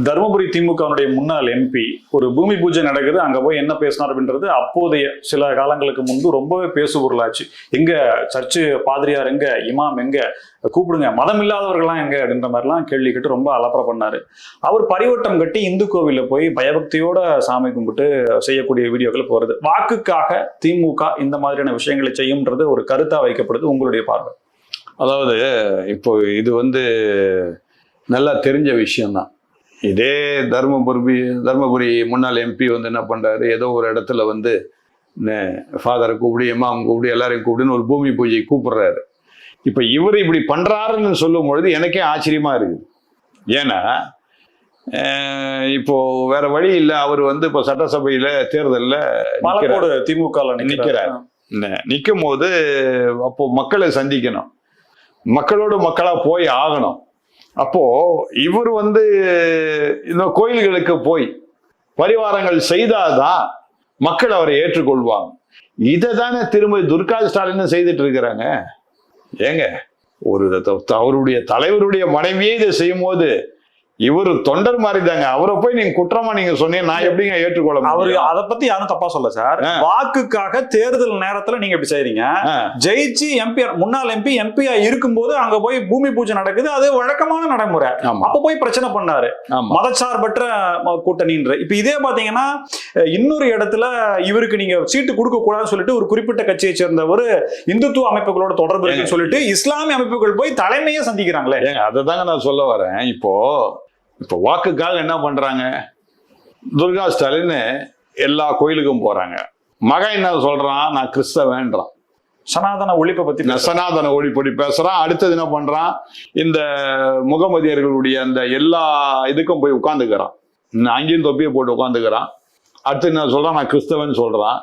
தருமபுரி திமுகவுடைய முன்னாள் எம்பி ஒரு பூமி பூஜை நடக்குது, அங்க போய் என்ன பேசினார் அப்படின்றது அப்போதைய சில காலங்களுக்கு முன்பு ரொம்பவே பேசுபொருளாச்சு. எங்க சர்ச்சு பாதிரியார் எங்க, இமாம் எங்க, கூப்பிடுங்க, மதம் இல்லாதவர்கள்லாம் எங்க அப்படின்ற மாதிரிலாம் கேள்வி கேட்டு ரொம்ப அலப்பறை பண்ணாரு. அவர் பரிவட்டம் கட்டி இந்து கோவில்ல போய் பயபக்தியோட சாமி கும்பிட்டு செய்யக்கூடிய வீடியோக்கள் போறது. வாக்குக்காக திமுக இந்த மாதிரியான விஷயங்களை செய்யும்ன்றது ஒரு கருத்தா வைக்கப்படுது. உங்களுடைய பார்வை? அதாவது இப்போ இது நல்லா தெரிஞ்ச விஷயம்தான். இதே தர்மபுரி முன்னாள் எம்பி என்ன பண்றாரு, ஏதோ ஒரு இடத்துல ஃபாதரை கூப்பிடு, இமாம் கூப்பிடு, எல்லாரையும் கூப்பிடுன்னு ஒரு பூமி பூஜை கூப்பிடுறாரு. இப்ப இவர் இப்படி பண்றாருன்னு சொல்லும் பொழுது எனக்கே ஆச்சரியமா இருக்குது. ஏன்னா இப்போ வேற வழி இல்லை. அவர் இப்ப சட்டசபையில தேர்தல்ல திமுக நிக்கிறார். நிற்கும் போது அப்போ மக்களை சந்திக்கணும், மக்களோடு மக்களா போய் ஆகணும். அப்போ இவர் இந்த கோயில்களுக்கு போய் பரிவாரங்கள் செய்தாதான் மக்கள் அவரை ஏற்றுக்கொள்வாங்க. இதை தானே திரும்ப துர்கா ஸ்டாலின் செய்துட்டு இருக்கிறாங்க. ஏங்க, அவருடைய தலைவருடைய மனைவியே இதை செய்யும் போது இவரு தொண்டர் மாதிரி தாங்க. அவரை போய் நீங்க குற்றமா நீங்க சொன்னீங்க, நான் எப்படிங்க ஏற்றுக்கொள்ள? அவரு அதை பத்தி யாரும் தப்பா சொல்ல சார். வாக்குக்காக தேர்தல் நேரத்துல நீங்க இப்படி செய்றீங்க. ஜெயிச்சு முன்னாள் எம்பியா இருக்கும்போது அங்க போய் பூமி பூஜை நடக்குது, அது வழக்கமான நடைமுறை. அப்ப போய் பிரச்சனை பண்ணாரு மதச்சார்பற்ற கூட்டணின்ற. இப்ப இதே பாத்தீங்கன்னா இன்னொரு இடத்துல இவருக்கு நீங்க சீட்டு கொடுக்க கூடாதுன்னு சொல்லிட்டு ஒரு குறிப்பிட்ட கட்சியை சேர்ந்த ஒரு இந்துத்துவ அமைப்புகளோட தொடர்பு இருக்குன்னு சொல்லிட்டு இஸ்லாமிய அமைப்புகள் போய் தலைமையே சந்திக்கிறாங்களே. அதை தாங்க நான் சொல்ல வரேன். இப்போ வாக்குக்காக என்ன பண்றாங்க, துர்கா ஸ்டாலின் எல்லா கோயிலுக்கும் போறாங்க. மகன் என்ன சொல்றான், நான் கிறிஸ்தவன்றான். சனாதன ஒழிப்பை பத்தி சனாதன ஒழிப்படி பேசுறான். அடுத்தது என்ன பண்றான், இந்த முகமதியர்களுடைய அந்த எல்லா இதுக்கும் போய் உட்காந்துக்கிறான். அங்கேயும் தொப்பியை போட்டு உட்காந்துக்கிறான். அடுத்து என்ன சொல்றான், நான் கிறிஸ்தவன் சொல்றான்.